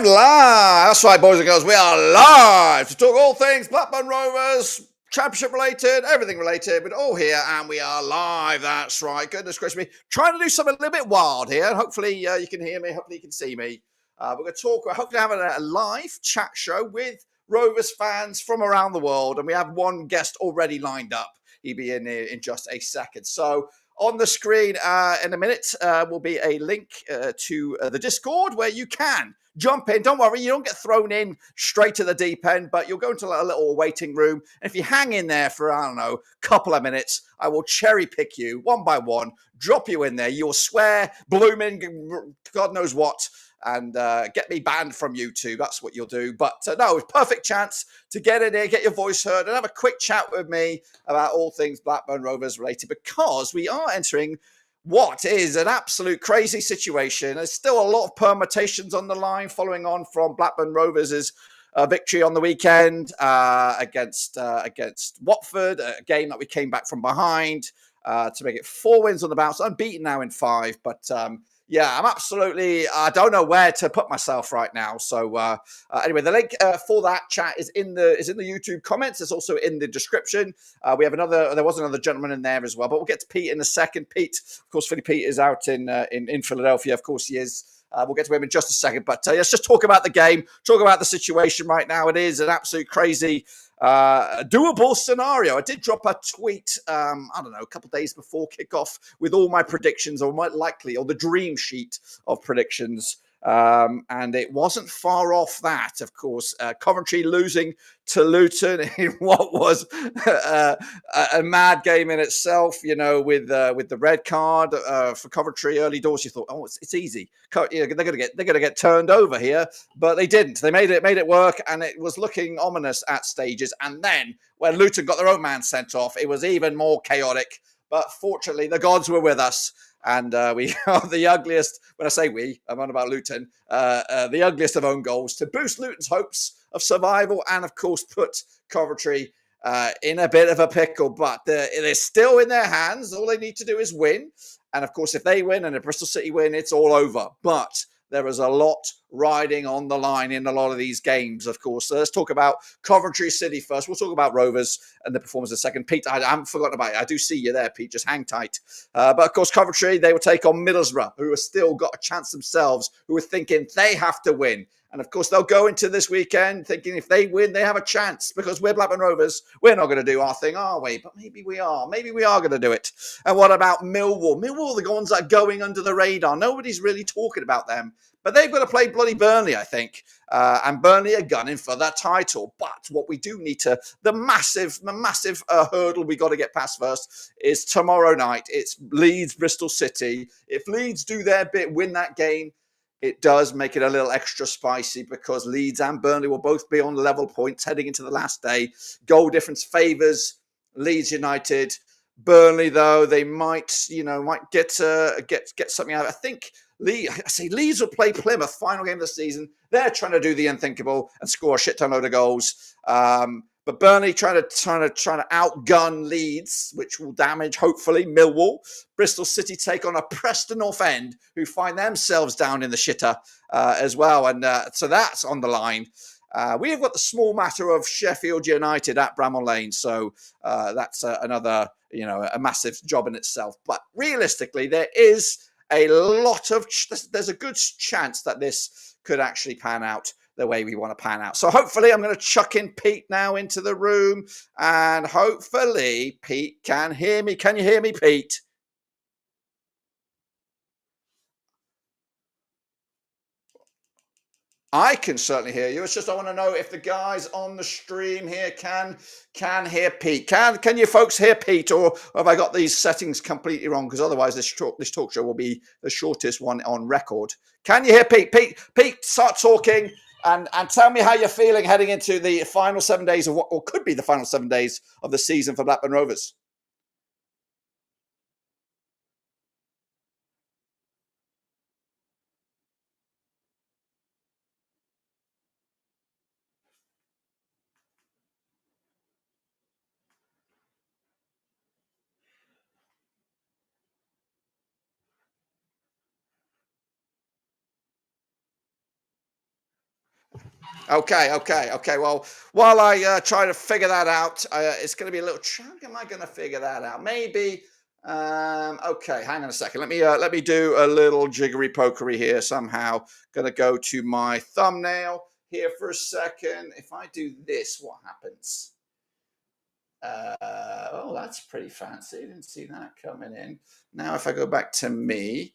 Live. That's right, boys and girls. We are live to talk all things Blackburn Rovers, Championship related, everything related. But all here, and we are live. That's right. Goodness gracious me. Trying to do something a little bit wild here. Hopefully, you can hear me. Hopefully, you can see me. We're going to talk. We're hopefully having a live chat show with Rovers fans from around the world, and we have one guest already lined up. He'll be in here in just a second. So. On the screen in a minute will be a link to the Discord where you can jump in. Don't worry, you don't get thrown in straight to the deep end, but you'll go into a little waiting room. And if you hang in there for, I don't know, a couple of minutes, I will cherry pick you one by one, drop you in there. You'll swear, blooming, God knows what, and get me banned from YouTube. That's what you'll do. But no, it's perfect chance to get in here, get your voice heard, and have a quick chat with me about all things Blackburn Rovers related, because we are entering what is an absolute crazy situation. There's still a lot of permutations on the line following on from Blackburn Rovers' victory on the weekend against Watford, a game that we came back from behind to make it 4 wins on the bounce, unbeaten now in 5. But yeah, I'm absolutely, I don't know where to put myself right now. So anyway, the link for that chat is in the YouTube comments. It's also in the description. There was another gentleman in there as well, but we'll get to Pete in a second. Pete, of course, Philly Pete is out in Philadelphia. Of course he is. We'll get to him in just a second, but let's just talk about the game, talk about the situation right now. It is an absolute crazy, doable scenario. I did drop a tweet, I don't know, a couple of days before kickoff with all my predictions, or the dream sheet of predictions. And it wasn't far off that, of course. Coventry losing to Luton in what was a mad game in itself, with the red card for Coventry early doors. You thought, oh, it's easy. They're gonna get turned over here, but they didn't. They made it work, and it was looking ominous at stages. And then when Luton got their own man sent off, it was even more chaotic. But fortunately, the gods were with us. And we are the ugliest, when I say we, I'm on about Luton, the ugliest of own goals to boost Luton's hopes of survival and, of course, put Coventry in a bit of a pickle. But they're still in their hands. All they need to do is win. And, of course, if they win and if Bristol City win, it's all over. But there is a lot riding on the line in a lot of these games, of course. So let's talk about Coventry City first. We'll talk about Rovers and the performance in a second. Pete, I haven't forgotten about it. I do see you there, Pete. Just hang tight. But, of course, Coventry, they will take on Middlesbrough, who have still got a chance themselves, who are thinking they have to win. And, of course, they'll go into this weekend thinking if they win, they have a chance, because we're Blackburn Rovers. We're not going to do our thing, are we? But maybe we are. Maybe we are going to do it. And what about Millwall? Millwall, the ones that are going under the radar. Nobody's really talking about them. But they've got to play bloody Burnley, I think. And Burnley are gunning for that title. But what we do need to, the massive hurdle we got to get past first is tomorrow night. It's Leeds, Bristol City. If Leeds do their bit, win that game, it does make it a little extra spicy, because Leeds and Burnley will both be on level points heading into the last day. Goal difference favours Leeds United. Burnley, though, they might get something out. I think Leeds will play Plymouth, final game of the season. They're trying to do the unthinkable and score a shit ton load of goals. But Burnley trying to outgun Leeds, which will damage, hopefully, Millwall. Bristol City take on a Preston North End, who find themselves down in the shitter as well. And so that's on the line. We have got the small matter of Sheffield United at Bramall Lane. So that's another, a massive job in itself. But realistically, there's a good chance that this could actually pan out the way we want to pan out. So hopefully I'm going to chuck in Pete now into the room, and hopefully Pete can hear me. Can you hear me, Pete? I can certainly hear you. It's just I want to know if the guys on the stream here can hear Pete. Can you folks hear Pete, or have I got these settings completely wrong? Because otherwise this talk show will be the shortest one on record. Can you hear Pete? Pete, start talking and tell me how you're feeling heading into the final 7 days of what or could be the final 7 days of the season for Blackburn Rovers. Okay. Well, while I try to figure that out, it's going to be a little. How am I going to figure that out? Maybe. Okay, hang on a second. Let me do a little jiggery pokery here. Somehow, going to go to my thumbnail here for a second. If I do this, what happens? Oh, that's pretty fancy. Didn't see that coming in. Now, if I go back to me,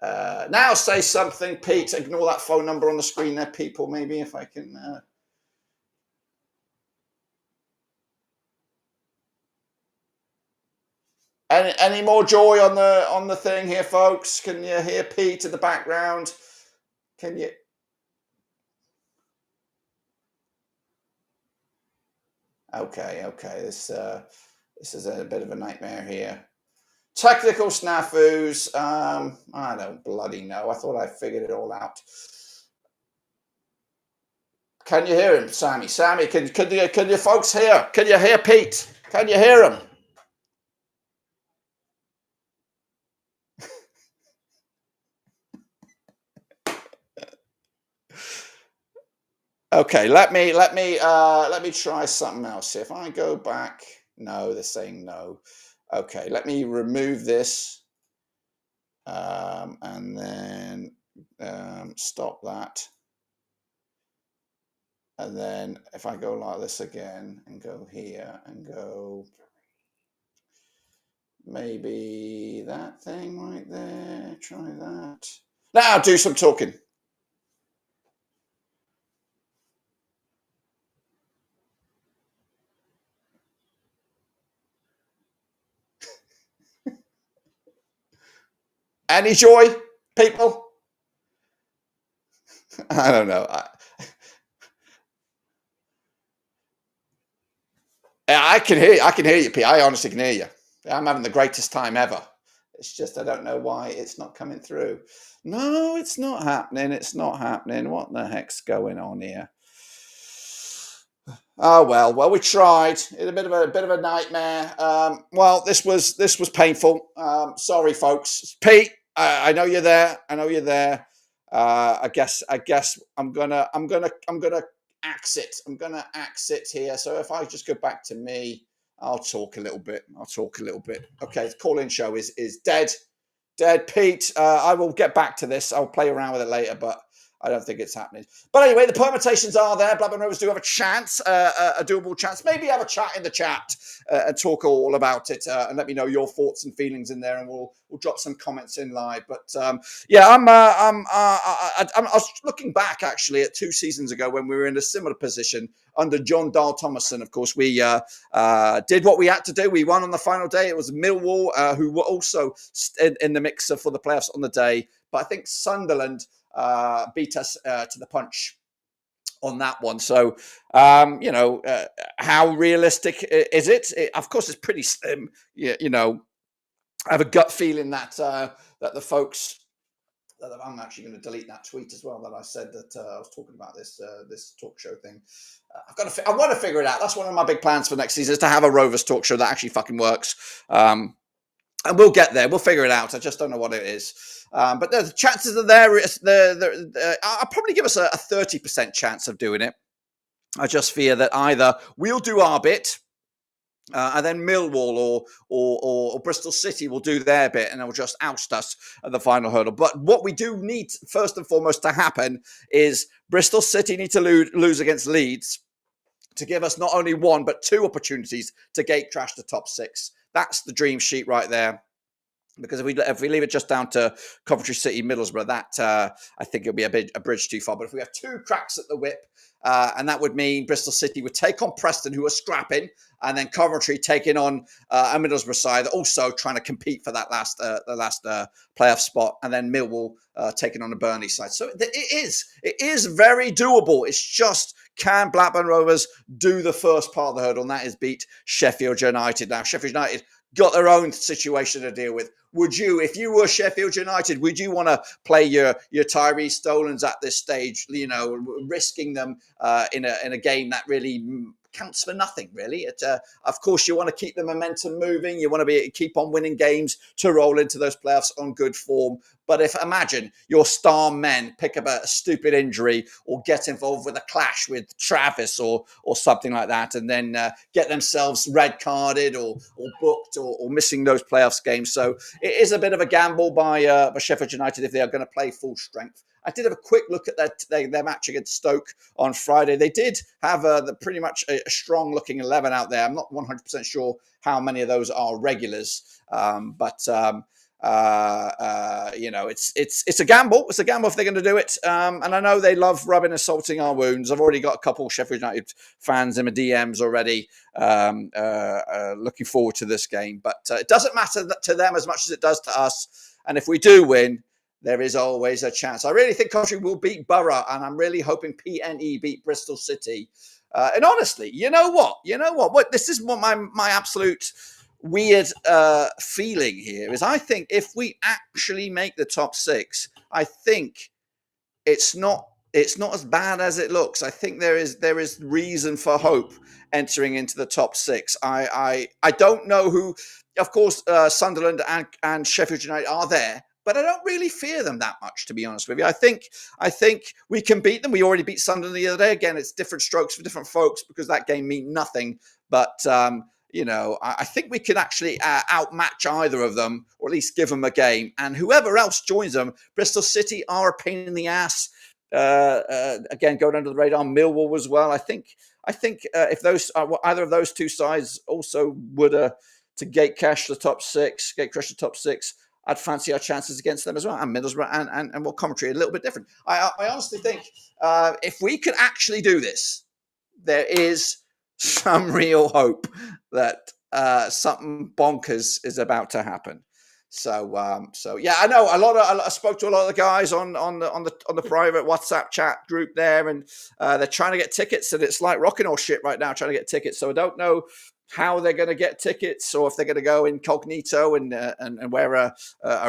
now say something, Pete. Ignore that phone number on the screen there, people. Maybe if I can. Any more joy on the thing here, folks? Can you hear Pete in the background? Can you? Okay. This is a bit of a nightmare here. Technical snafus. I don't bloody know. I thought I figured it all out. Can you hear him, Sammy? Sammy, can you folks hear? Can you hear Pete? Can you hear him? Okay, let me try something else. If I go back, no, they're saying no. Okay, let me remove this, and then stop that. And then if I go like this again and go here and go maybe that thing right there, try that. Now do some talking. Any joy, people? I don't know. I can hear you. I can hear you, Pete. I honestly can hear you. I'm having the greatest time ever. It's just I don't know why it's not coming through. No, it's not happening. It's not happening. What the heck's going on here? Oh well, we tried. It's a bit of a nightmare. Well, this was painful. Sorry, folks. Pete, I know you're there. I know you're there. I guess I'm gonna exit. I'm gonna exit here. So if I just go back to me, I'll talk a little bit. Okay, the call-in show is dead. Dead, Pete. I will get back to this. I'll play around with it later, but I don't think it's happening. But anyway, the permutations are there. Blackburn Rovers do have a chance, a doable chance. Maybe have a chat in the chat and talk all about it, and let me know your thoughts and feelings in there, and we'll drop some comments in live. But yeah, I was looking back actually at 2 seasons ago when we were in a similar position under John Dahl Thomason. Of course, we did what we had to do. We won on the final day. It was Millwall who were also in the mixer for the playoffs on the day, but I think Sunderland beat us to the punch on that one. So, how realistic is it? Of course, it's pretty slim. I have a gut feeling that that the folks. I'm actually going to delete that tweet as well that I said that I was talking about this talk show thing. I want to figure it out. That's one of my big plans for next season is to have a Rovers talk show that actually fucking works. And we'll get there. We'll figure it out. I just don't know what it is. But the chances are there. I'll probably give us a 30% chance of doing it. I just fear that either we'll do our bit, and then Millwall or Bristol City will do their bit, and they'll just oust us at the final hurdle. But what we do need, first and foremost, to happen is Bristol City need to lose against Leeds to give us not only one but two opportunities to gate crash the top six. That's the dream sheet right there. Because if we leave it just down to Coventry City, Middlesbrough, that I think it'll be a bridge too far. But if we have two cracks at the whip, and that would mean Bristol City would take on Preston, who are scrapping, and then Coventry taking on a Middlesbrough side, also trying to compete for that last playoff spot, and then Millwall taking on the Burnley side. So it is very doable. It's just, can Blackburn Rovers do the first part of the hurdle, and that is beat Sheffield United. Now, Sheffield United got their own situation to deal with. Would you, if you were Sheffield United, would you want to play your Tyree Stolans at this stage? Risking them in a game that really counts for nothing, really. Of course, you want to keep the momentum moving. You want to keep on winning games to roll into those playoffs on good form. But imagine your star men pick up a stupid injury or get involved with a clash with Travis or something like that, and then get themselves red carded or booked or missing those playoffs games. So it is a bit of a gamble by Sheffield United if they are going to play full strength. I did have a quick look at their match against Stoke on Friday. They did have pretty much a strong looking 11 out there. I'm not 100% sure how many of those are regulars, but it's a gamble. It's a gamble if they're going to do it. And I know they love rubbing and salting our wounds. I've already got a couple of Sheffield United fans in my DMs already looking forward to this game. But it doesn't matter to them as much as it does to us. And if we do win, there is always a chance. I really think Coventry will beat Borough, and I'm really hoping PNE beat Bristol City. And honestly, you know what? This is what my absolute weird feeling here is. I think if we actually make the top 6, I think it's not as bad as it looks. I think there is reason for hope entering into the top 6. I don't know who. Of course, Sunderland and Sheffield United are there, but I don't really fear them that much, to be honest with you. I think we can beat them. We already beat Sunderland the other day. Again, it's different strokes for different folks because that game meant nothing. But I think we can actually outmatch either of them, or at least give them a game. And whoever else joins them, Bristol City are a pain in the ass. Again, going under the radar. Millwall as well. I think if those either of those two sides also would to gate crash the top 6, I'd fancy our chances against them as well. And Middlesbrough and Coventry a little bit different. I honestly think if we can actually do this, there is some real hope that something bonkers is about to happen. So yeah, I know I spoke to a lot of the guys on the private WhatsApp chat group there, and they're trying to get tickets, and it's like rocking all shit right now trying to get tickets. So I don't know how they're going to get tickets, or if they're going to go incognito and wear a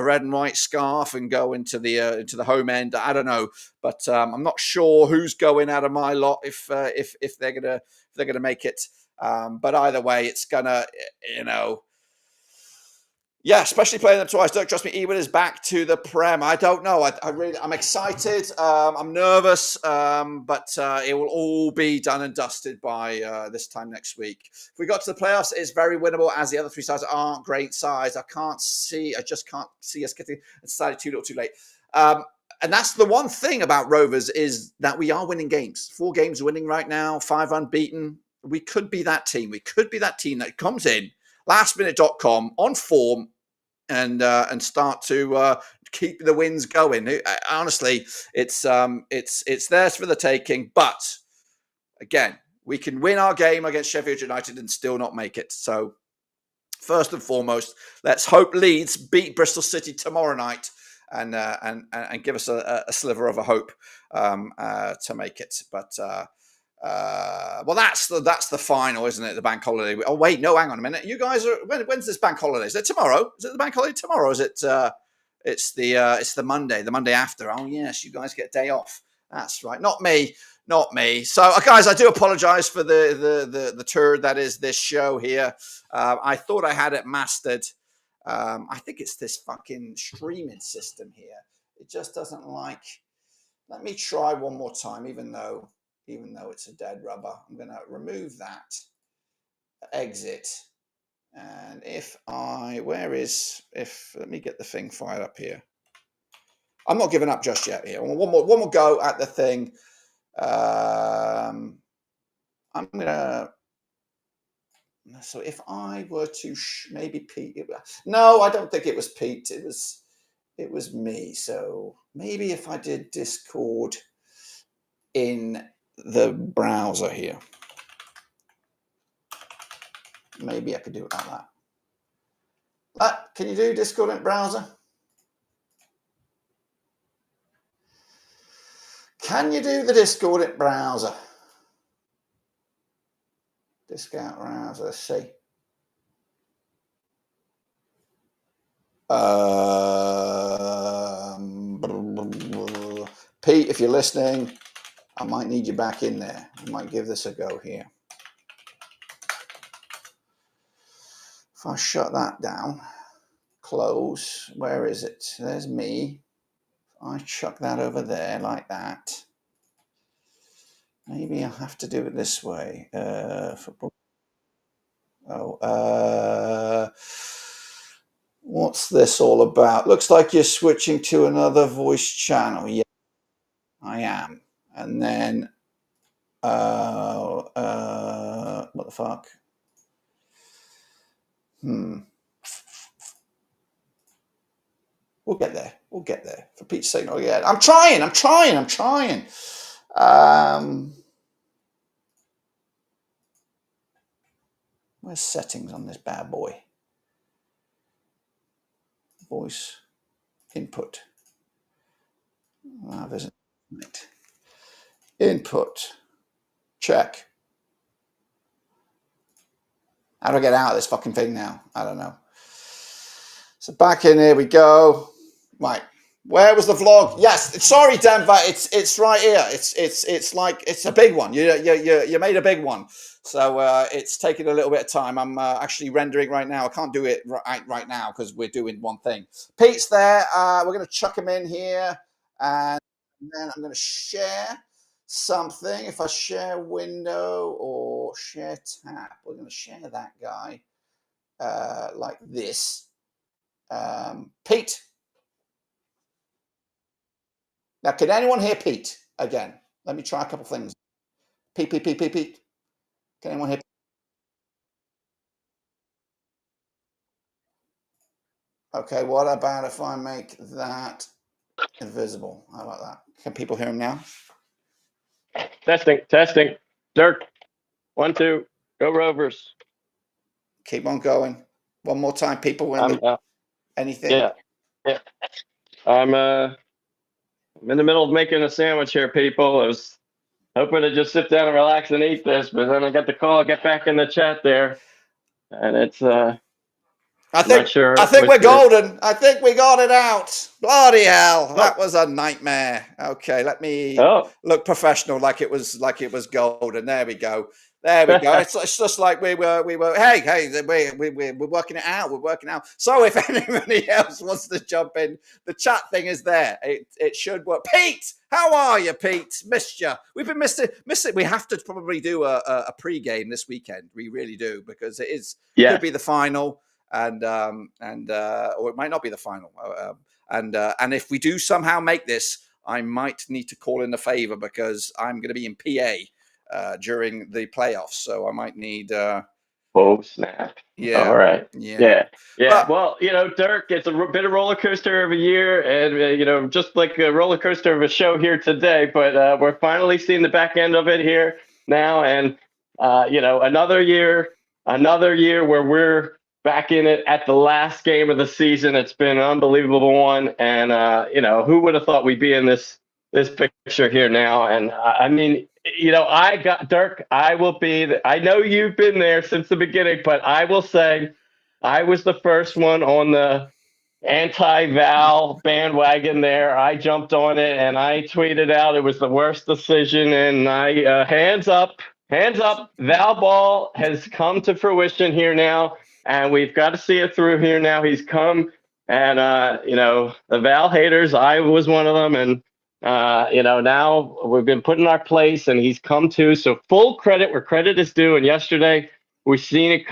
red and white scarf and go into the home end. I don't know, but I'm not sure who's going out of my lot if they're gonna make it. But either way, it's gonna yeah, especially playing them twice. Don't trust me. Ewan is back to the Prem. I don't know. I'm excited. I'm nervous, but it will all be done and dusted by this time next week. If we got to the playoffs, it's very winnable, as the other 3 sides aren't great sides. I just can't see us getting decided too little too late. And that's the one thing about Rovers, is that we are winning games. 4 games winning right now, 5 unbeaten. We could be that team. We could be that team that comes in lastminute.com on form and start to keep the wins going. Honestly, it's theirs for the taking. But again, we can win our game against Sheffield United and still not make it. So first and foremost, let's hope Leeds beat Bristol City tomorrow night and give us a sliver of a hope to make it. But well, that's the final, isn't it? The bank holiday. Oh wait, no, hang on a minute. You guys are when's this bank holiday? Is it tomorrow? Is it the bank holiday tomorrow? Is it? It's the Monday after. Oh yes, you guys get a day off. That's right. Not me. So guys, I do apologise for the turd that is this show here. I thought I had it mastered. I think it's this fucking streaming system here. It just doesn't like. Let me try one more time, even though it's a dead rubber. I'm going to remove that, exit. And let me get the thing fired up here. I'm not giving up just yet here. One more go at the thing. I'm going to, so if I were to maybe Pete, no, I don't think it was Pete. It was me. So maybe if I did Discord in the browser here, maybe I could do it like that. Can you do Discord in browser? Can you do the Discord in browser? Discount browser, let's see. Pete, if you're listening, I might need you back in there. I might give this a go here. If I shut that down, close, where is it? There's me. I chuck that over there like that. Maybe I'll have to do it this way. Football. What's this all about? Looks like you're switching to another voice channel. Yeah, I am. And then, what the fuck? We'll get there. We'll get there. For Pete's sake, not yet. I'm trying. Where's settings on this bad boy? Voice input. There's an input. Check. How do I get out of this fucking thing now? I don't know. So back in here we go. Right. Where was the vlog? Yes. Sorry, Denver. It's right here. It's like it's a big one. You made a big one. So it's taking a little bit of time. I'm actually rendering right now. I can't do it right now because we're doing one thing. Pete's there. We're going to chuck him in here, and then I'm going to share something. If I share window or share tab, we're going to share that guy like this. Pete. Now, can anyone hear Pete again? Let me try a couple things. Pete. Can anyone hear? Okay, what about if I make that invisible? How about that? Can people hear him now? Testing. Dirk. 1, 2. Go Rovers. Keep on going. One more time, people. Anything? Yeah. I'm in the middle of making a sandwich here, people. I was hoping to just sit down and relax and eat this, but then I got the call, get back in the chat there. And it's I think we're golden. I think we got it out. Bloody hell. That was a nightmare. Okay, let me look professional like it was golden. There we go. It's just like we were hey, we're working it out. We're working out. So if anybody else wants to jump in, the chat thing is there. It should work. Pete, how are you, Pete? Missed you. We've been missing. We have to probably do a pre-game this weekend. We really do, because could be the final, and or it might not be the final. And if we do somehow make this, I might need to call in a favor, because I'm going to be in PA during the playoffs, so I might need oh snap. Yeah. All right. Yeah. But, well, Dirk, it's a bit of roller coaster of a year, and just like a roller coaster of a show here today, but we're finally seeing the back end of it here now, and another year where we're back in it at the last game of the season. It's been an unbelievable one, and who would have thought we'd be in this picture here now? And I mean, I got Dirk. I will be. I know you've been there since the beginning, but I will say, I was the first one on the anti-Val bandwagon there. I jumped on it and I tweeted out it was the worst decision. And I hands up. Val ball has come to fruition here now, and we've got to see it through here now. He's come, and the Val haters. I was one of them, and. Now we've been put in our place, and he's come to. So full credit where credit is due. And yesterday we've seen it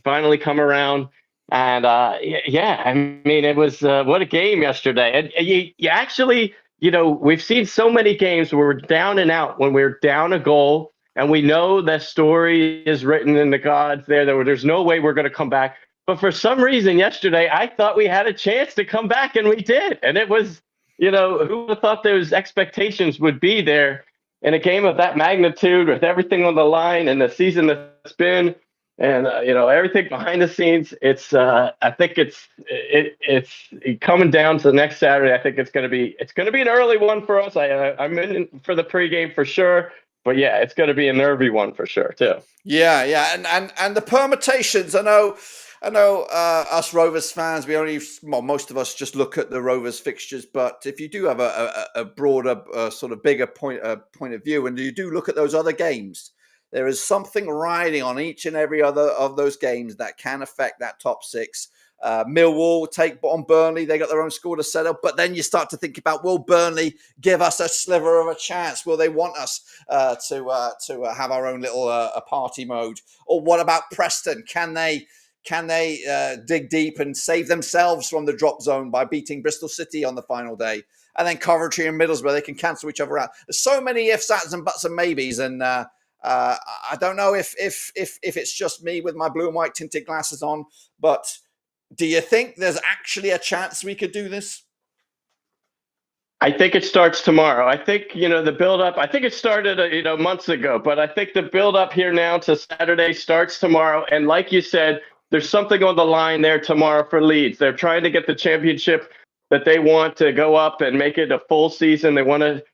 finally come around. And I mean, it was what a game yesterday. And you actually, we've seen so many games where we're down and out when we're down a goal, and we know that story is written in the gods there. There's no way we're going to come back. But for some reason yesterday, I thought we had a chance to come back, and we did. And it was. Who would have thought those expectations would be there in a game of that magnitude, with everything on the line and the season that's been, and everything behind the scenes. It's I think it's coming down to the next Saturday. I think it's going to be an early one for us. I'm in for the pregame for sure, but yeah, it's going to be a nervy one for sure too. Yeah, and the permutations. I know us Rovers fans, most of us just look at the Rovers fixtures, but if you do have a broader, sort of bigger point of view, and you do look at those other games, There is something riding on each and every other of those games that can affect that top six. Millwall take on Burnley. They got their own score to settle. But then you start to think about, will Burnley give us a sliver of a chance? Will they want us to have our own little party mode? Or what about Preston? Can they dig deep and save themselves from the drop zone by beating Bristol City on the final day? And then Coventry and Middlesbrough, they can cancel each other out. There's so many ifs, ands, and buts and maybes. And I don't know if it's just me with my blue and white tinted glasses on, but do you think there's actually a chance we could do this? I think it starts tomorrow. I think, the build-up, I think it started, months ago, but I think the build-up here now to Saturday starts tomorrow. And like you said, there's something on the line there tomorrow for Leeds. They're trying to get the championship that they want to go up and make it a full season. They want to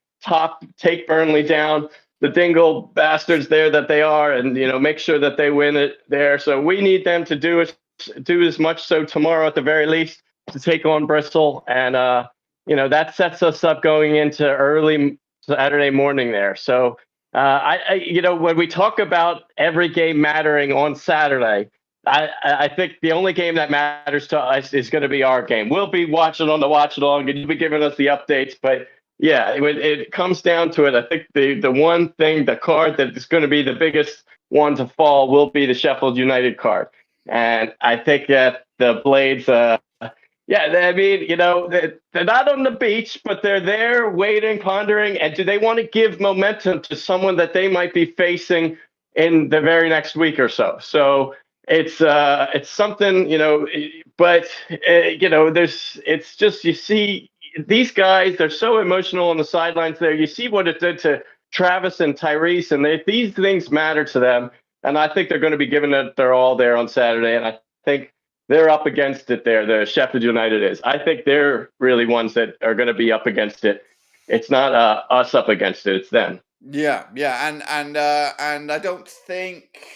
take Burnley down, the dingle bastards there that they are, and, make sure that they win it there. So we need them to do as much so tomorrow at the very least to take on Bristol. And, that sets us up going into early Saturday morning there. So, when we talk about every game mattering on Saturday, I think the only game that matters to us is going to be our game. We'll be watching on the watch along, and you'll be giving us the updates. But yeah, it comes down to it. I think the one thing, the card that is going to be the biggest one to fall will be the Sheffield United card. And I think that the Blades, they're not on the beach, but they're there waiting, pondering. And do they want to give momentum to someone that they might be facing in the very next week or so? So it's something, but it's just, you see these guys, they're so emotional on the sidelines there. You see what it did to Travis and Tyrese, and these things matter to them. And I think they're going to be giving it their all there on Saturday. And I think they're up against it there. The Sheffield United is. I think they're really ones that are going to be up against it. It's not us up against it. It's them. Yeah. And I don't think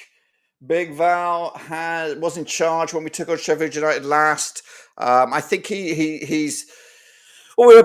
Big Val was in charge when we took on Sheffield United last. I think he's. Well, we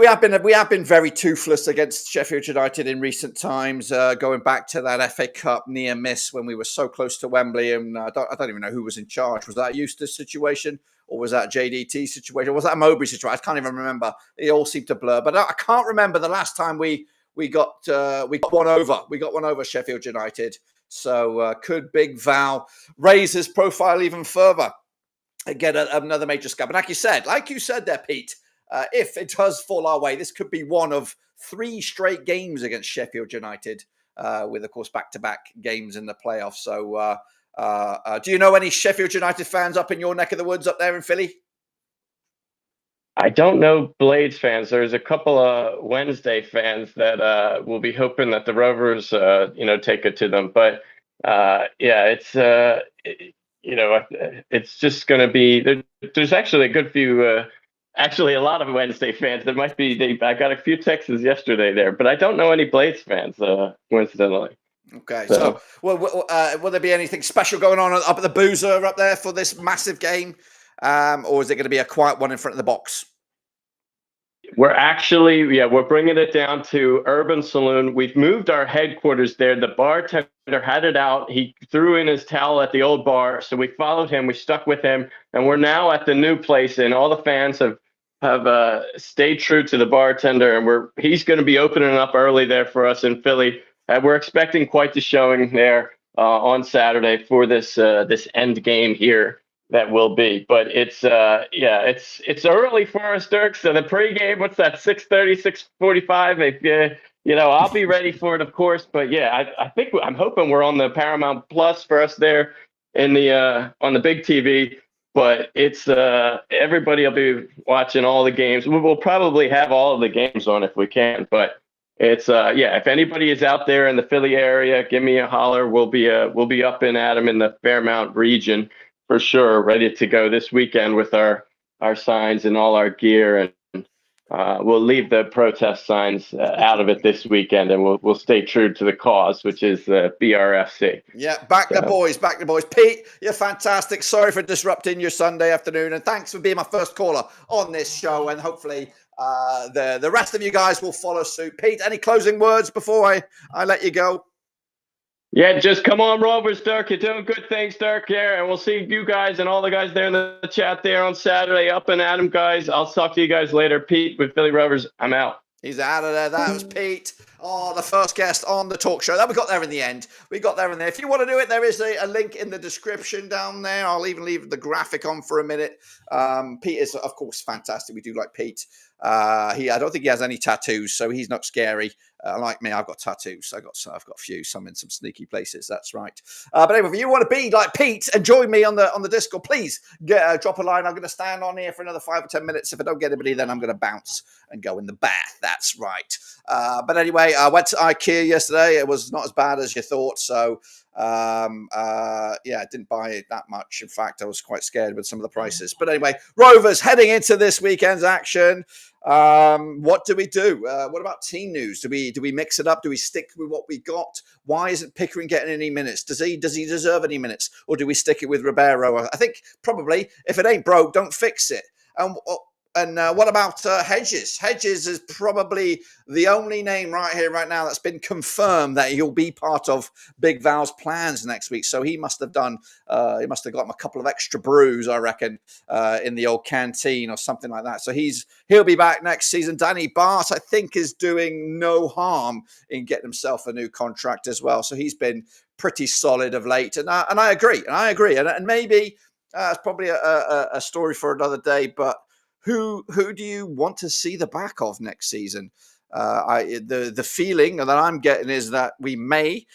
have been very toothless against Sheffield United in recent times, going back to that FA Cup near miss when we were so close to Wembley, and I don't even know who was in charge. Was that Eustace situation, or was that JDT situation, or was that a Mowbray situation? I can't even remember. They all seem to blur, but I can't remember the last time we got one over. We got one over Sheffield United. So could Big Val raise his profile even further and get another major scab? And like you said there, Pete. If it does fall our way, this could be one of 3 straight games against Sheffield United, with, of course, back-to-back games in the playoffs. So do you know any Sheffield United fans up in your neck of the woods up there in Philly? I don't know Blades fans. There's a couple of Wednesday fans that will be hoping that the Rovers, take it to them. But, it's just going to be – there's actually a good few actually, a lot of Wednesday fans. There might be. I got a few texts yesterday there, but I don't know any Blades fans. Coincidentally. Okay, so will there be anything special going on up at the Boozer up there for this massive game, or is it going to be a quiet one in front of the box? We're bringing it down to Urban Saloon. We've moved our headquarters there. The bartender had it out. He threw in his towel at the old bar. So we followed him. We stuck with him. And we're now at the new place. And all the fans have stayed true to the bartender. And he's going to be opening up early there for us in Philly. We're expecting quite the showing there on Saturday for this end game here. That will be, but it's early for us, Dirk. So the pregame, what's that? 6:30, 6:45. I'll be ready for it, of course. But yeah, I'm hoping we're on the Paramount Plus for us there in the on the big TV. But it's everybody will be watching all the games. We'll probably have all of the games on if we can. But it's if anybody is out there in the Philly area, give me a holler. We'll be up and at 'em in the Fairmount region. For sure, ready to go this weekend with our signs and all our gear, and we'll leave the protest signs out of it this weekend, and we'll stay true to the cause, which is BRFC. Yeah, back the boys. Pete, you're fantastic. Sorry for disrupting your Sunday afternoon, and thanks for being my first caller on this show. And hopefully, the rest of you guys will follow suit. Pete, any closing words before I let you go? Yeah, just come on, Rovers, Dirk. You're doing good things, Dirk. Yeah, and we'll see you guys and all the guys there in the chat there on Saturday. Up and at 'em, guys. I'll talk to you guys later. Pete with Philly Rovers. I'm out. He's out of there. That was Pete. Oh, the first guest on the talk show. That we got there in the end. We got there in there. If you want to do it, there is a link in the description down there. I'll even leave the graphic on for a minute. Pete is, of course, fantastic. We do like Pete. I don't think he has any tattoos, so he's not scary. Like me, I've got tattoos. I've got a few, some in some sneaky places. That's right. But anyway, if you want to be like Pete and join me on the Discord, please drop a line. I'm going to stand on here for another 5 or 10 minutes. If I don't get anybody, then I'm going to bounce and go in the bath. That's right. But anyway, I went to IKEA yesterday. It was not as bad as you thought. So I didn't buy it that much. In fact, I was quite scared with some of the prices. But anyway, Rovers heading into this weekend's action. What do we do? What about team news? Do we mix it up? Do we stick with what we got? Why isn't Pickering getting any minutes? Does he deserve any minutes, or do we stick it with Ribeiro? I think probably if it ain't broke, don't fix it. And what about Hedges? Hedges is probably the only name right here, right now, that's been confirmed that he'll be part of Big Val's plans next week. So he must have got him a couple of extra brews, I reckon, in the old canteen or something like that. So he'll be back next season. Danny Bart, I think, is doing no harm in getting himself a new contract as well. So he's been pretty solid of late, and I agree. And maybe it's probably a story for another day, but. Who do you want to see the back of next season? The feeling that I'm getting is that we may.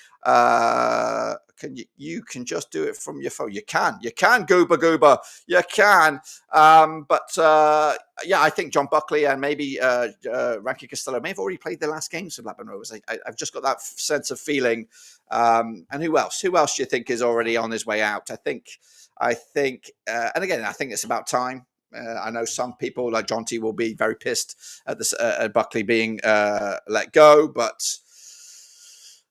You can just do it from your phone. You can gooba, you can. I think John Buckley and maybe Ranky Costello may have already played their last games for Blackburn Rovers. I've just got that sense of feeling. And who else? Who else do you think is already on his way out? I think, and again, I think it's about time. I know some people like John T will be very pissed at this at Buckley being let go, but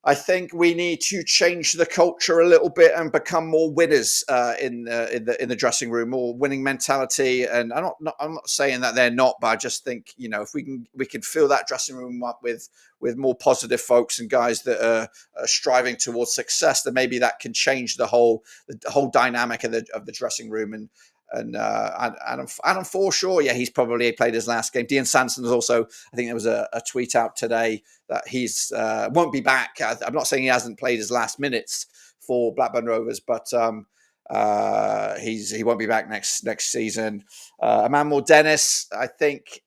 I think we need to change the culture a little bit and become more winners in the dressing room, more winning mentality. And I'm not saying that they're not, but I just think, if we can fill that dressing room up with more positive folks and guys that are striving towards success, then maybe that can change the whole dynamic of the dressing room. And I'm for sure, he's probably played his last game. Dean Sanson's also, I think there was a tweet out today that he's won't be back. I'm not saying he hasn't played his last minutes for Blackburn Rovers, but he won't be back next season. Emmanuel Dennis, I think.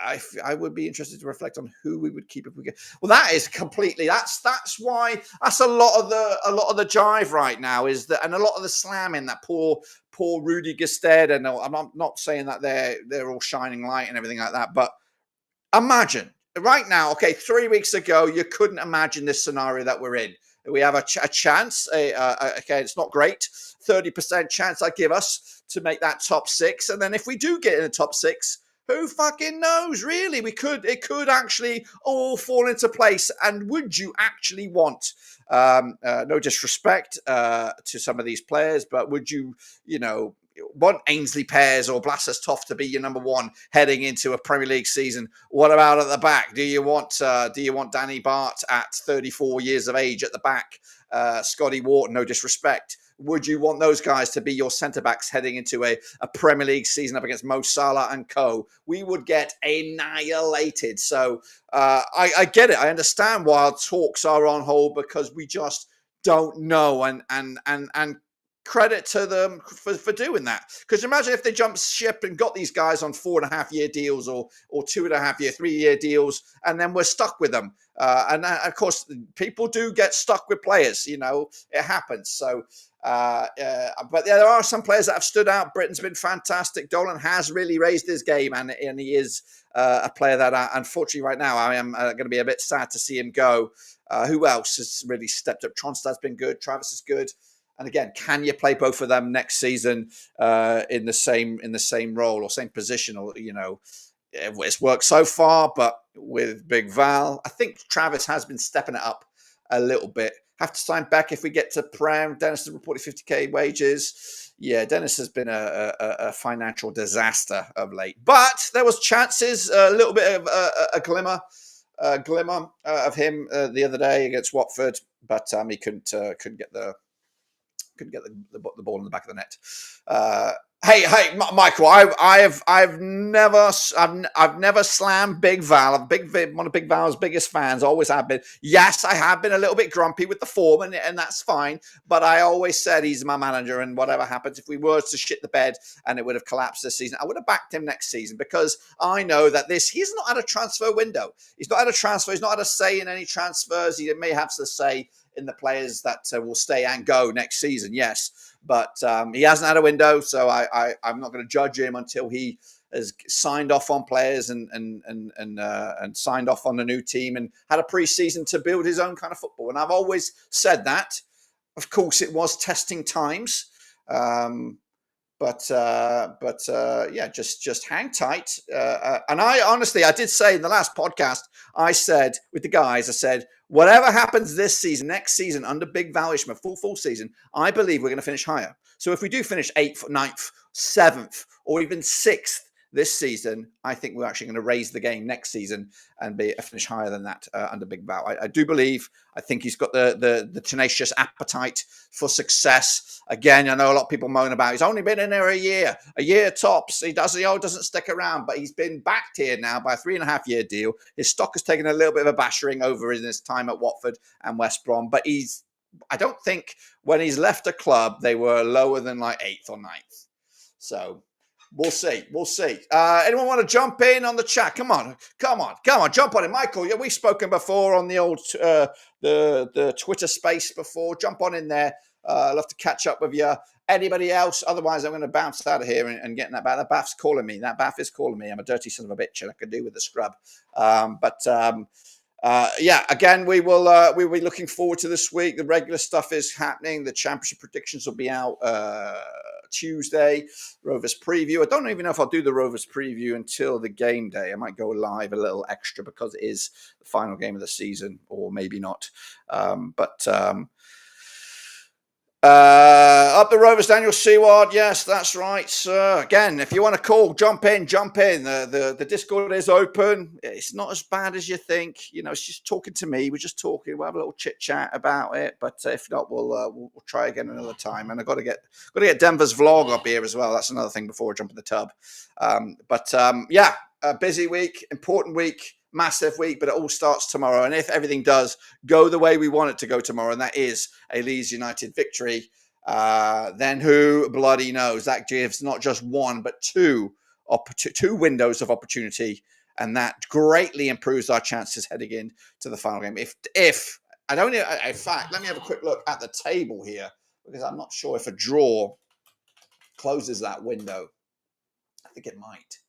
I would be interested to reflect on who we would keep if we get. Well, that is completely. That's why that's a lot of the jive right now is that, and a lot of the slamming that poor Rudy Gestead. And I'm not saying that they're all shining light and everything like that, but imagine right now. Okay, 3 weeks ago, you couldn't imagine this scenario that we're in. We have a chance. Okay, it's not great. 30% chance I give us to make that top six, and then if we do get in the top six. Who fucking knows, really? It could actually all fall into place. And would you actually want, no disrespect to some of these players, but would you, want Ainsley Pears or Blassus Toft to be your number one heading into a Premier League season? What about at the back? Do you want Danny Bart at 34 years of age at the back? Scotty Wharton, no disrespect. Would you want those guys to be your centre-backs heading into a Premier League season up against Mo Salah and co? We would get annihilated. So I get it. I understand why talks are on hold because we just don't know. And credit to them for doing that. Because imagine if they jumped ship and got these guys on 4.5-year deals or 2.5-year, 3-year deals, and then we're stuck with them. And of course, people do get stuck with players. It happens. So, but there are some players that have stood out. Britain's been fantastic. Dolan has really raised his game, and he is a player that, unfortunately, right now, I am going to be a bit sad to see him go. Who else has really stepped up? Tronstad's been good. Travis is good. And again, can you play both of them next season in the same role or same position? Or it's worked so far, but with Big Val, I think Travis has been stepping it up a little bit. Have to sign back if we get to Prem. Dennis has reported 50k wages. Yeah, Dennis has been a financial disaster of late, but there was chances, a little bit of a glimmer. glimmer of him the other day against Watford, but he couldn't get the ball in the back of the net. Hey, Michael, I've never slammed Big Val. One of Big Val's biggest fans. Always have been. Yes, I have been a little bit grumpy with the form, and that's fine. But I always said he's my manager, and whatever happens, if we were to shit the bed and it would have collapsed this season, I would have backed him next season because I know that he's not had a transfer window. He's not had a transfer. He's not had a say in any transfers. He may have to say in the players that will stay and go next season, yes. But he hasn't had a window, so I'm not going to judge him until he has signed off on players and signed off on a new team and had a pre-season to build his own kind of football. And I've always said that. Of course, it was testing times. But yeah, just hang tight. And I did say in the last podcast, I said with the guys, I said, whatever happens this season, next season under Big Val Ishmael, full season, I believe we're going to finish higher. So if we do finish 8th, 9th, 7th, or even 6th this season, I think we're actually going to raise the game next season and finish higher than that under Big Val. I do believe. I think he's got the tenacious appetite for success. Again, I know a lot of people moan about he's only been in there a year tops. He doesn't stick around, but he's been backed here now by a 3.5-year deal. His stock has taken a little bit of a bashing over in his time at Watford and West Brom, but I don't think when he's left a club they were lower than like 8th or 9th. So we'll see. Anyone want to jump in on the chat? Come on, jump on it, Michael. Yeah, we've spoken before on the old the Twitter space before. Jump on in there. I'd love to catch up with you. Anybody else? Otherwise, I'm going to bounce out of here and get in that bath. That bath's calling me. That bath is calling me. I'm a dirty son of a bitch, and I could do with the scrub. Yeah, again, we'll be looking forward to this week. The regular stuff is happening. The championship predictions will be out Tuesday. Rovers preview. I don't even know if I'll do the Rovers preview until the game day. I might go live a little extra because it is the final game of the season, or maybe not. Up the Rovers, Daniel Seward. Yes, that's right, sir. Again, if you want to call, jump in. The Discord is open. It's not as bad as you think. It's just talking to me. We're just talking. We'll have a little chit chat about it. But if not, we'll try again another time. And I've got to get Denver's vlog up here as well. That's another thing before I jump in the tub. Yeah, a busy week, important week. Massive week, but it all starts tomorrow. And if everything does go the way we want it to go tomorrow, and that is a Leeds United victory, then who bloody knows? That gives not just one, but two windows of opportunity, and that greatly improves our chances heading into the final game. If I don't, in fact, let me have a quick look at the table here because I'm not sure if a draw closes that window. I think it might.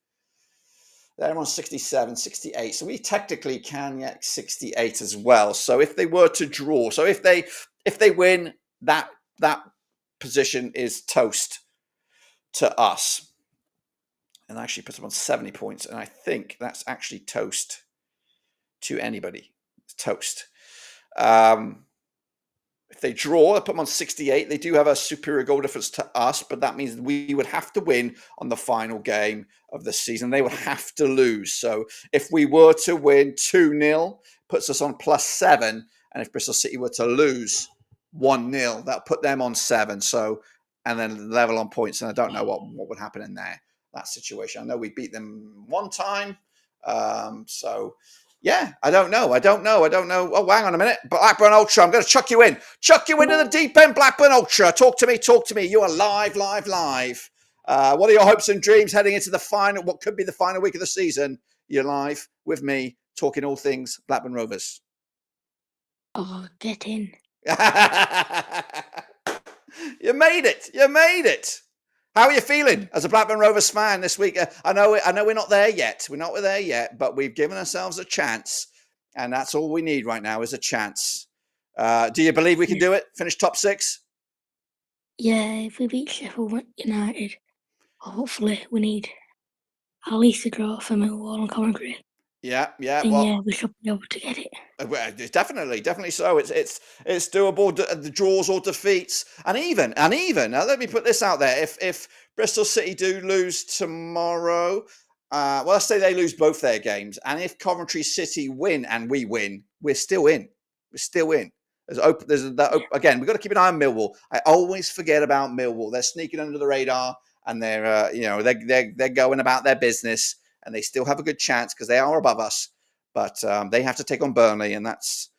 They're on 67, 68. So we technically can get 68 as well. So if they were to draw, so if they win, that position is toast to us. And actually puts them on 70 points. And I think that's actually toast to anybody. It's toast. If they draw, they put them on 68. They do have a superior goal difference to us, but that means we would have to win on the final game of the season. They would have to lose. So if we were to win 2-0, puts us on +7. And if Bristol City were to lose 1-0, that put them on 7. So, and then level on points. And I don't know what would happen in that situation. I know we beat them one time. So yeah, I don't know. Oh, hang on a minute. Blackburn Ultra, I'm going to chuck you into the deep end. Blackburn Ultra, talk to me. You are live. What are your hopes and dreams heading into the final, what could be the final week of the season? You're live with me, talking all things Blackburn Rovers. Oh, get in. You made it. How are you feeling as a Blackburn Rovers fan this week? I know we're not there yet. But we've given ourselves a chance, and that's all we need right now is a chance. Do you believe we can do it? Finish top 6? Yeah, if we beat Sheffield United, hopefully we need at least a draw for Millwall and Coventry. Yeah. Yeah, we should be able to get it. Definitely so. It's doable. The draws or defeats, and even. Now, let me put this out there: if Bristol City do lose tomorrow, well, let's say they lose both their games, and if Coventry City win and we win, we're still in. We're still in. Again, we've got to keep an eye on Millwall. I always forget about Millwall. They're sneaking under the radar, and they're they're going about their business, and they still have a good chance because they are above us. But they have to take on Burnley, and that's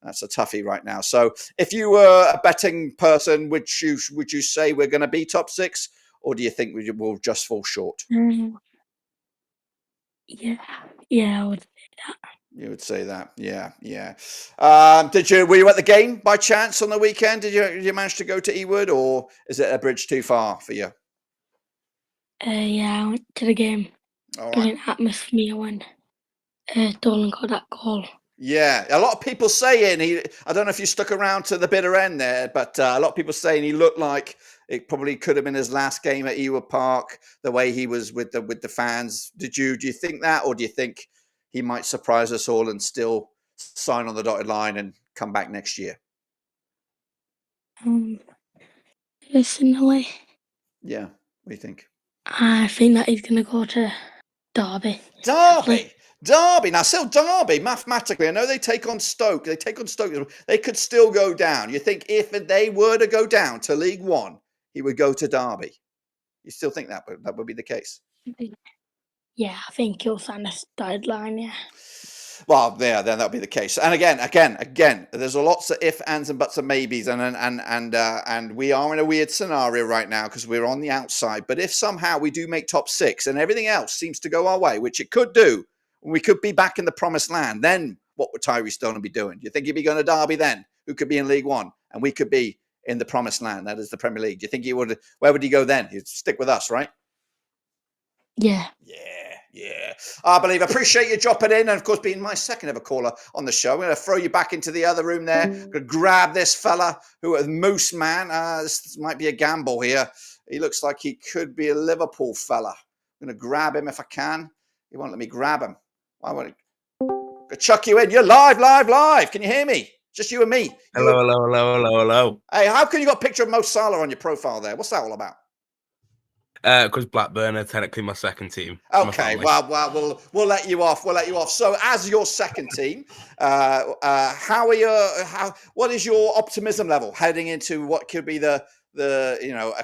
a toughie right now. So, if you were a betting person, would you say we're going to be top 6, or do you think we will just fall short? Yeah, I would say that. You would say that, yeah. Were you at the game by chance on the weekend? Did you manage to go to Ewood, or is it a bridge too far for you? Yeah, I went to the game. All right. Brilliant atmosphere when Dolan got that goal. Yeah, a lot of people saying I don't know if you stuck around to the bitter end there, but a lot of people saying he looked like it probably could have been his last game at Ewood Park. The way he was with the fans. Do you think that, or do you think he might surprise us all and still sign on the dotted line and come back next year? Personally, yeah. What do you think? I think that he's going to go to Derby. Derby. Now, still Derby, mathematically, I know they take on Stoke. They could still go down. You think if they were to go down to League One, he would go to Derby? You still think that would be the case? Yeah, I think he'll sign a dotted line, yeah. Well, yeah, then that'll be the case. And again, there's a lots of ifs, ands, and buts, and maybes, and we are in a weird scenario right now because we're on the outside. But if somehow we do make top 6 and everything else seems to go our way, which it could do, we could be back in the promised land. Then what would Tyree Stoner be doing? Do you think he'd be going to Derby then, who could be in League One, and we could be in the promised land? That is the Premier League. Do you think he would? Where would he go then? He'd stick with us, right? Yeah. I believe. Appreciate you dropping in, and of course, being my second ever caller on the show. I'm going to throw you back into the other room there. I'm going to grab this fella who is Moose Man. This might be a gamble here. He looks like he could be a Liverpool fella. I'm going to grab him if I can. He won't let me grab him. I want to chuck you in. You're live. Can you hear me? Just you and me. Hello. Hey, how come you got a picture of Mo Salah on your profile there? What's that all about? Because Blackburn are technically my second team. Okay, well, we'll let you off. So, as your second team, what is your optimism level heading into what could be a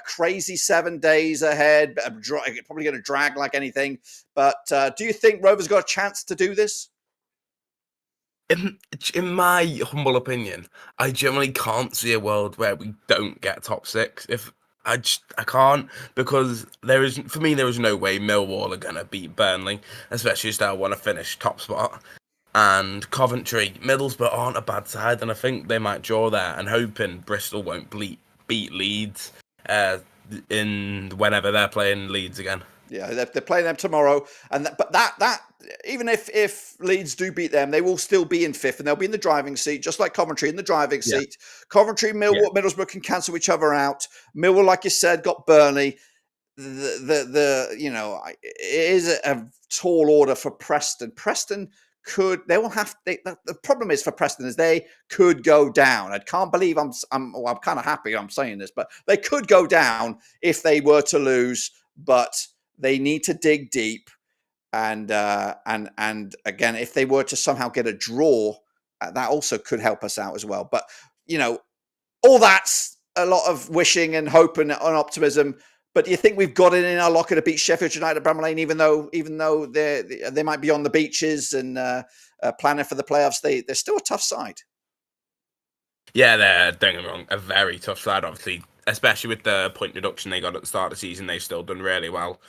crazy 7 days ahead? Probably going to drag like anything. But do you think Rovers got a chance to do this? In my humble opinion, I generally can't see a world where we don't get top 6. I can't, because there is no way Millwall are going to beat Burnley, especially as they want to finish top spot. And Coventry, Middlesbrough aren't a bad side, and I think they might draw there, and hoping Bristol won't beat Leeds in whenever they're playing Leeds again. Yeah, they're playing them tomorrow, but that even if Leeds do beat them, they will still be in 5th, and they'll be in the driving seat, just like Coventry in the driving seat. Coventry, Middlesbrough can cancel each other out. Millwall, like you said, got Burnley. It is a tall order for Preston. The problem is for Preston is they could go down. I can't believe I'm kind of happy I'm saying this, but they could go down if they were to lose, but they need to dig deep, and again, if they were to somehow get a draw, that also could help us out as well. But all that's a lot of wishing and hope and optimism. But do you think we've got it in our locker to beat Sheffield United at Bramall Lane, even though they might be on the beaches and planning for the playoffs? They're still a tough side. Yeah, they're, don't get me wrong, a very tough side, obviously, especially with the point deduction they got at the start of the season. They've still done really well.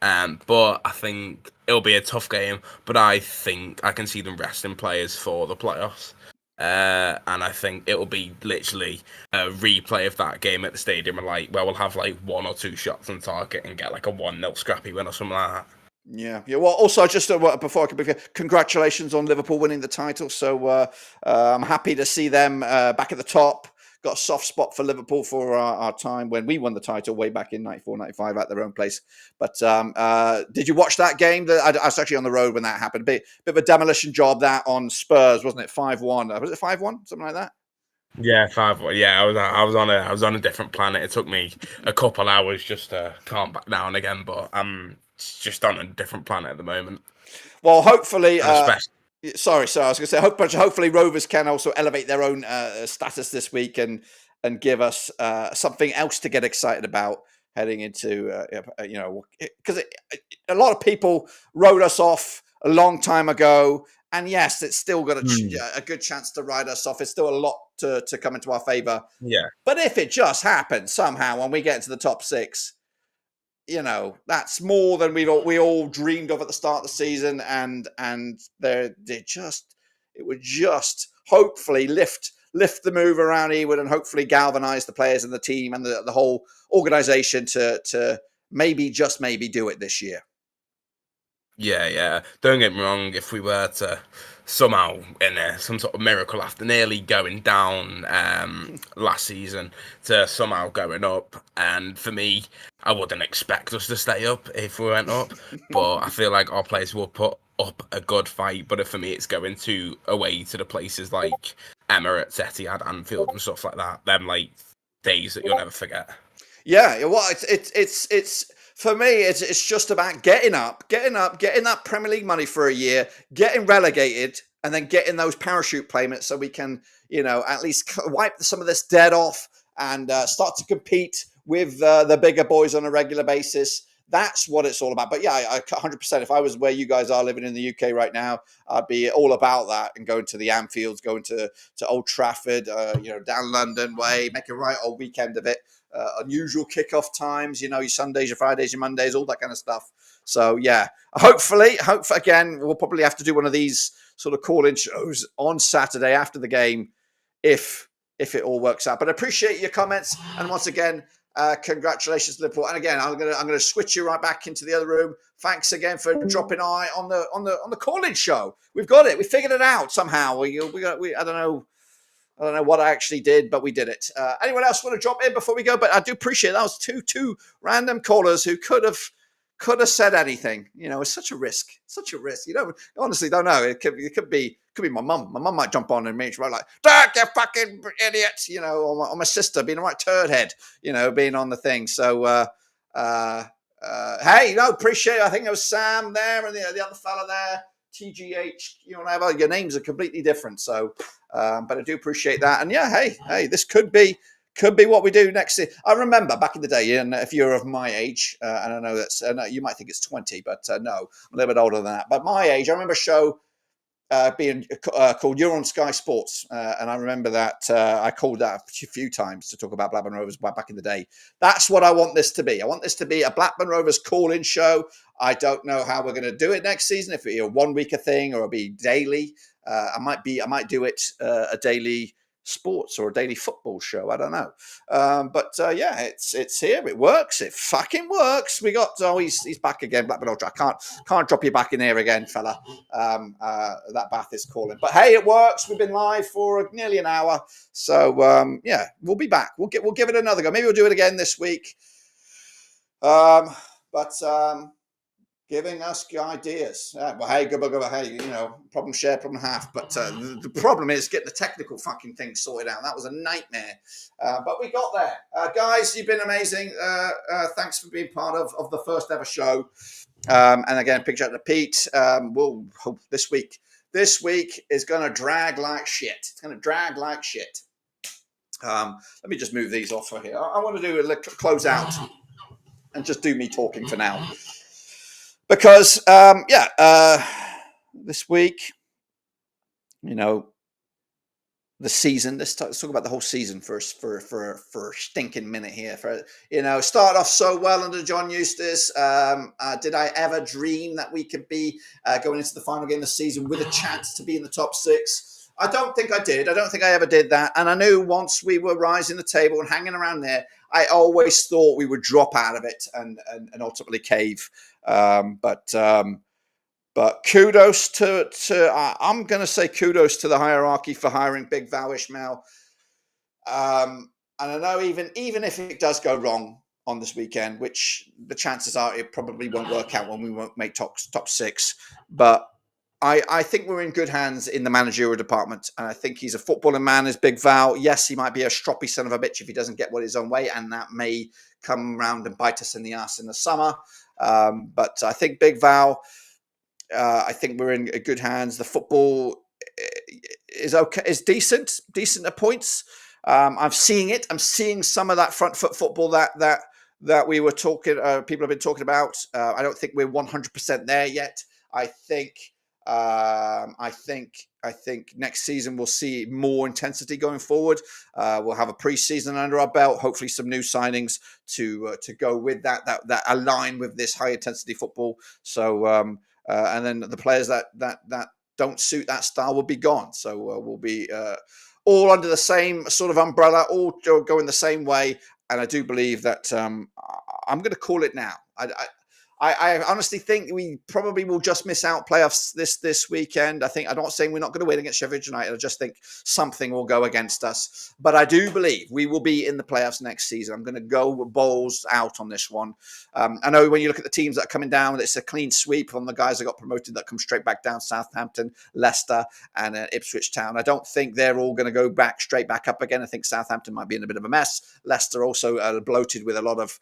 But I think it'll be a tough game, but I think I can see them resting players for the playoffs. And I think it'll be literally a replay of that game at the stadium, and where we'll have 1 or 2 shots on target and get a 1-0 scrappy win or something like that. Yeah. Well, also, just before I can begin, congratulations on Liverpool winning the title. So I'm happy to see them back at the top. Got a soft spot for Liverpool for our time when we won the title way back in 94-95 at their own place. But did you watch that game? I was actually on the road when that happened. Bit of a demolition job that on Spurs, wasn't it? 5-1. Was it 5-1? Something like that? Yeah, 5-1. Yeah, I was on a different planet. It took me a couple hours just to calm back down again. But I'm it's just on a different planet at the moment. Well, hopefully, And especially, sorry, I was going to say, hopefully Rovers can also elevate their own status this week and give us something else to get excited about heading into, because a lot of people wrote us off a long time ago. And yes, it's still got a good chance to write us off. It's still a lot to come into our favor. yeah. But if it just happens somehow when we get into the top 6, that's more than we all dreamed of at the start of the season, and it would just hopefully lift the move around Ewood and hopefully galvanize the players and the team and the whole organization to maybe do it this year. Yeah. Don't get me wrong. If we were to somehow, in some sort of miracle after nearly going down last season to somehow going up, and for me, I wouldn't expect us to stay up if we went up, but I feel like our players will put up a good fight. But for me, it's going away to the places like Emirates, Etihad, Anfield, and stuff like that. Them like days that you'll never forget. Yeah, well, it's for me, it's just about getting up, getting that Premier League money for a year, getting relegated, and then getting those parachute payments so we can, at least wipe some of this debt off and start to compete with the bigger boys on a regular basis. That's what it's all about. But yeah, I 100%. If I was where you guys are living in the UK right now, I'd be all about that and going to the Anfields, going to Old Trafford, down London way, make a right old weekend of it. Unusual kickoff times, your Sundays, your Fridays, your Mondays, all that kind of stuff. So yeah, hopefully, again, we'll probably have to do one of these sort of call-in shows on Saturday after the game, if it all works out. But I appreciate your comments, and once again, congratulations to Liverpool. And again, I'm gonna switch you right back into the other room. Thanks again for dropping eye on the call-in show. We've got it. We figured it out somehow. I don't know what I actually did, but we did it. Anyone else want to drop in before we go? But I do appreciate that was two random callers who could have said anything. It's such a risk. Honestly don't know. It could be my mum. My mum might jump on and make sure like, "Dad, you fucking idiot!" Or my sister being a right turd head. Being on the thing. So hey, appreciate it. I think it was Sam there and the other fella there. TGH, whatever. Your names are completely different. So, but I do appreciate that. And yeah, hey, this could be what we do next year. I remember back in the day, and if you're of my age, and I know that's, you might think it's 20, but no, I'm a little bit older than that. But my age, I remember a show being called You're on Sky Sports, and I remember that I called that a few times to talk about Blackburn Rovers back in the day. That's what I want this to be. I want this to be a Blackburn Rovers call-in show. I don't know how we're going to do it next season, if it'll be a 1 week thing or it'll be daily. I might do it a daily sports or a daily football show. I don't know. But yeah, it's here. It works. It fucking works. We got, he's back again, Blackburn Ultra. I can't drop you back in here again, fella. That Bath is calling. But hey, it works. We've been live for nearly an hour. So yeah, we'll be back. We'll give it another go. Maybe we'll do it again this week. Giving us ideas. Well, hey, go. Hey, problem share, problem half. But the problem is getting the technical fucking thing sorted out. That was a nightmare. But we got there. Guys, you've been amazing. Thanks for being part of the first ever show. And again, picture out to Pete. We'll hope this week is going to drag like shit. It's going to drag like shit. Let me just move these off for here. I want to do a little close out and just do me talking for now. Because, this week, the season. Let's talk about the whole season first for a stinking minute here. Start off so well under John Eustace. Did I ever dream that we could be going into the final game of the season with a chance to be in the top 6? I don't think I did. I don't think I ever did that. And I knew once we were rising the table and hanging around there, I always thought we would drop out of it and ultimately cave. But kudos to I'm going to say kudos to the hierarchy for hiring Big Val Ishmael. And I know even if it does go wrong on this weekend, which the chances are it probably won't work out when we won't make top 6, but I think we're in good hands in the managerial department. And I think he's a footballing man, is Big Val. Yes, he might be a stroppy son of a bitch if he doesn't get what his own way, and that may come around and bite us in the ass in the summer. But I think Big Val, I think we're in good hands. The football is okay, is decent at points. I'm seeing it. I'm seeing some of that front foot football that we were talking. People have been talking about. I don't think we're 100% there yet. I think next season we'll see more intensity going forward. We'll have a pre-season under our belt. Hopefully, some new signings to go with that align with this high intensity football. So, and then the players that don't suit that style will be gone. So we'll be all under the same sort of umbrella, all going the same way. And I do believe that I'm going to call it now. I honestly think we probably will just miss out playoffs this weekend. I'm not saying we're not going to win against Sheffield United. I just think something will go against us. But I do believe we will be in the playoffs next season. I'm going to go balls out on this one. I know when you look at the teams that are coming down, it's a clean sweep on the guys that got promoted that come straight back down: Southampton, Leicester, and Ipswich Town. I don't think they're all going to go straight back up again. I think Southampton might be in a bit of a mess. Leicester also bloated with a lot of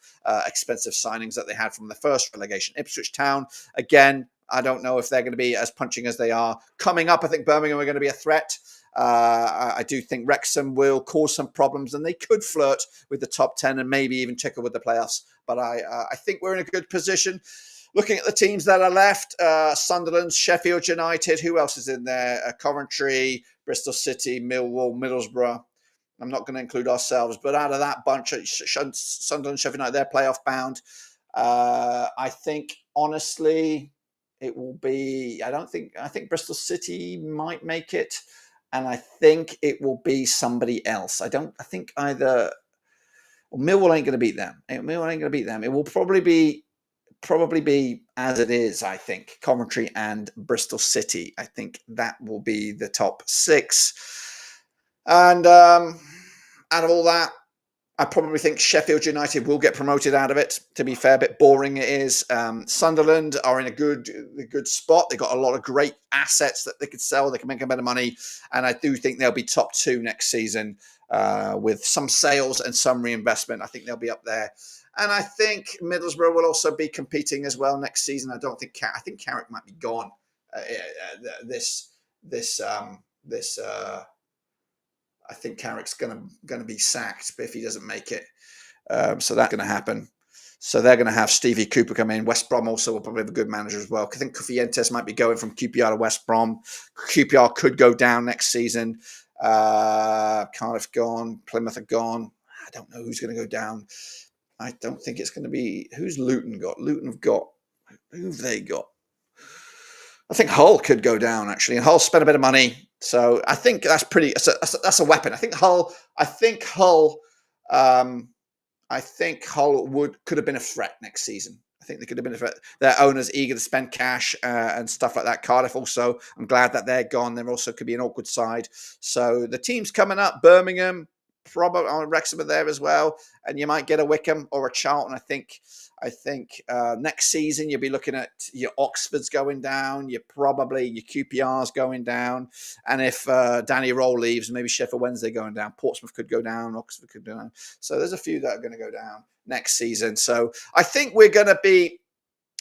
expensive signings that they had from the first relegation. Ipswich Town, again, I don't know if they're going to be as punching as they are. Coming up, I think Birmingham are going to be a threat. I do think Wrexham will cause some problems, and they could flirt with the top 10 and maybe even tickle with the playoffs. But I think we're in a good position. Looking at the teams that are left, Sunderland, Sheffield United, who else is in there? Coventry, Bristol City, Millwall, Middlesbrough. I'm not going to include ourselves, but out of that bunch, Sunderland, Sheffield United, they're playoff bound. I think, honestly, it will be, I think Bristol City might make it, and I think it will be somebody else. I think either Millwall ain't going to beat them. It will probably be as it is, I think, Coventry and Bristol City. I think that will be the top 6. And out of all that, I probably think Sheffield United will get promoted out of it. To be fair, a bit boring it is. Sunderland are in a good spot. They've got a lot of great assets that they could sell. They can make a bit of money. And I do think they'll be top 2 next season with some sales and some reinvestment. I think they'll be up there. And I think Middlesbrough will also be competing as well next season. I think Carrick might be gone I think Carrick's going to be sacked if he doesn't make it. So that's going to happen. So they're going to have Stevie Cooper come in. West Brom also will probably have a good manager as well. I think Kofientes might be going from QPR to West Brom. QPR could go down next season. Cardiff gone. Plymouth are gone. I don't know who's going to go down. I don't think it's going to be... Who's Luton got? Who have they got? I think Hull could go down, actually. And Hull spent a bit of money. So I think that's that's a weapon. I think Hull could have been a threat next season. I think they could have been a threat. Their owners eager to spend cash and stuff like that. Cardiff also, I'm glad that they're gone. There also could be an awkward side. So the teams coming up, Birmingham, probably Wrexham are there as well. And you might get a Wickham or a Charlton. I think next season you'll be looking at your Oxfords going down, your QPRs going down, and if Danny Roll leaves, maybe Sheffield Wednesday going down, Portsmouth could go down, Oxford could go down. So there's a few that are going to go down next season. So I think we're going to be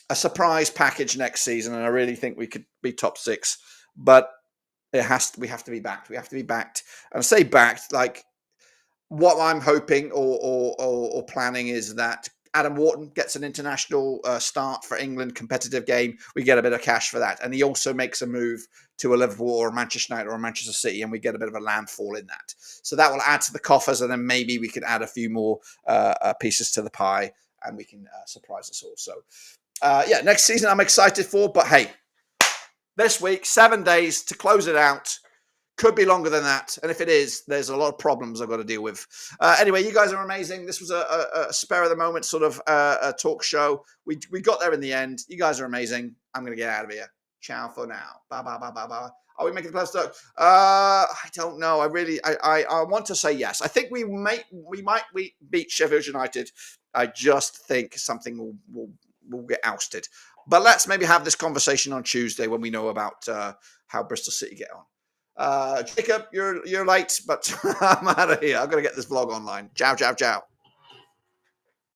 a surprise package next season, and I really think we could be top 6. But we have to be backed. We have to be backed, and I say backed like what I'm hoping or planning is that Adam Wharton gets an international start for England, competitive game. We get a bit of cash for that. And he also makes a move to a Liverpool or a Manchester United or a Manchester City, and we get a bit of a landfall in that. So that will add to the coffers, and then maybe we can add a few more pieces to the pie, and we can surprise us all. So, next season I'm excited for. But hey, this week, 7 days to close it out. Could be longer than that. And if it is, there's a lot of problems I've got to deal with. Anyway, you guys are amazing. This was a spare of the moment sort of a talk show. We got there in the end. You guys are amazing. I'm going to get out of here. Ciao for now. Bye, bye, bye, bye, bye. Are we making the playoffs? I don't know. I want to say yes. I think we might beat Sheffield United. I just think something will get ousted. But let's maybe have this conversation on Tuesday when we know about how Bristol City get on. Jacob, you're late, but I'm out of here. I'm going to get this vlog online. Ciao, ciao, ciao.